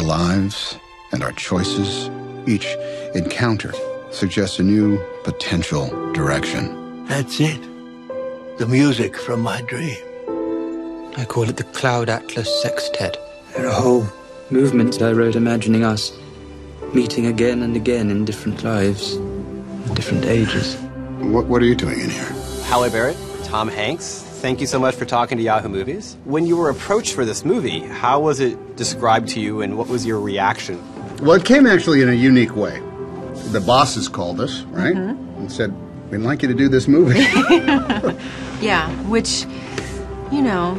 lives and our choices, each encounter suggests a new potential direction. That's it. The music from my dream. I call it the Cloud Atlas Sextet. There are whole movements I wrote imagining us meeting again and again in different lives, in different ages. What are you doing in here? Halle Berry, Tom Hanks, thank you so much for talking to Yahoo Movies. When you were approached for this movie, how was it described to you and what was your reaction? Well, it came actually in a unique way. The bosses called us, right? And said, we'd like you to do this movie. Yeah, which, you know,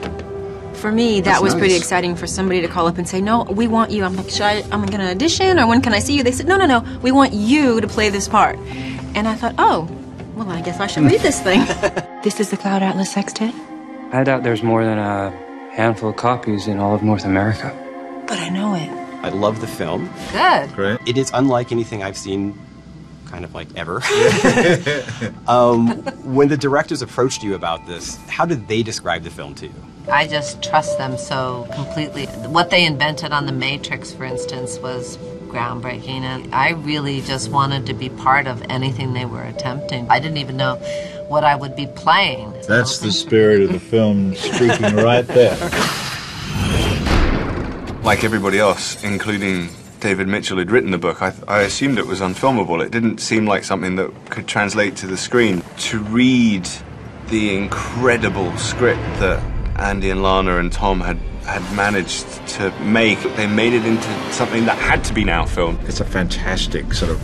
for me, that was pretty exciting for somebody to call up and say, no, we want you. I'm like, am I going to audition or when can I see you? They said, no, we want you to play this part. And I thought, oh, well, I guess I should read this thing. This is the Cloud Atlas Sextet? I doubt there's more than a handful of copies in all of North America. But I know it. I love the film. Good. Great. It is unlike anything I've seen kind of like ever. When the directors approached you about this, how did they describe the film to you? I just trust them so completely. What they invented on The Matrix, for instance, was groundbreaking, and I really just wanted to be part of anything they were attempting. I didn't even know what I would be playing. That's the spirit of the film speaking right there. Like everybody else, including David Mitchell, who'd written the book, I assumed it was unfilmable. It didn't seem like something that could translate to the screen. To read the incredible script that Andy and Lana and Tom had managed to make, they made it into something that had to be now filmed. It's a fantastic sort of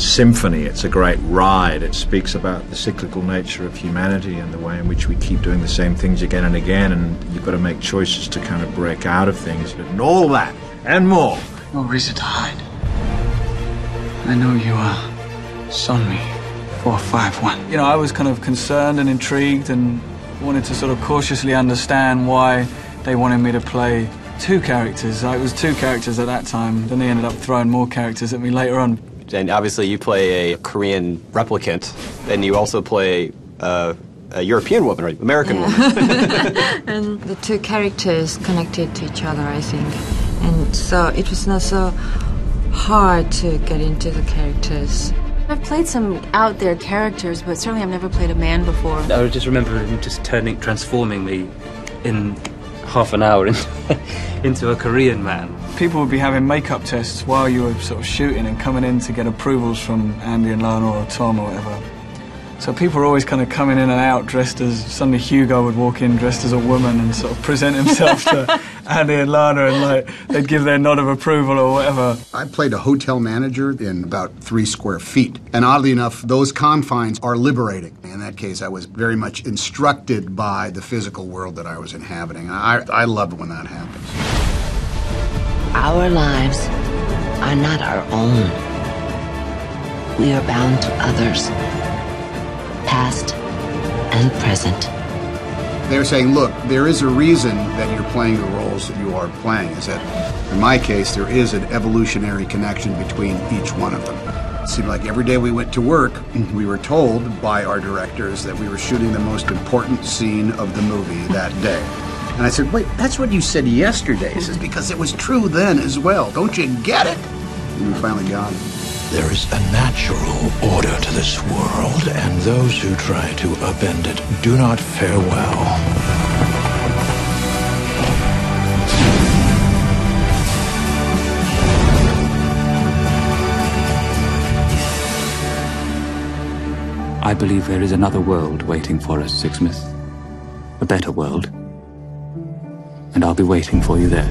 symphony. It's a great ride. It speaks about the cyclical nature of humanity and the way in which we keep doing the same things again and again, and you've got to make choices to kind of break out of things. And all that and more. No reason to hide. I know you saw me 451. You know, I was kind of concerned and intrigued and wanted to sort of cautiously understand why they wanted me to play two characters. It was two characters at that time. Then they ended up throwing more characters at me later on. And obviously you play a Korean replicant, and you also play a European woman, or American woman. And the two characters connected to each other, I think. And so it was not so hard to get into the characters. I've played some out there characters, but certainly I've never played a man before. I just remember him just transforming me in half an hour into a Korean man. People would be having makeup tests while you were sort of shooting and coming in to get approvals from Andy and Lana or Tom or whatever. So people were always kind of coming in and out dressed as, suddenly Hugo would walk in dressed as a woman and sort of present himself to Andy and Lana, and like they'd give their nod of approval or whatever. I played a hotel manager in about 3 square feet. And oddly enough, those confines are liberating. In that case, I was very much instructed by the physical world that I was inhabiting. I loved when that happens. Our lives are not our own. We are bound to others, past and present. They're saying, look, there is a reason that you're playing the roles that you are playing, is that, in my case, there is an evolutionary connection between each one of them. It seemed like every day we went to work, we were told by our directors that we were shooting the most important scene of the movie that day. And I said, wait, that's what you said yesterday. He says, because it was true then as well. Don't you get it? And we finally got it. There is a natural order to this world, and those who try to upend it do not fare well. I believe there is another world waiting for us, Sixsmith. A better world. And I'll be waiting for you there.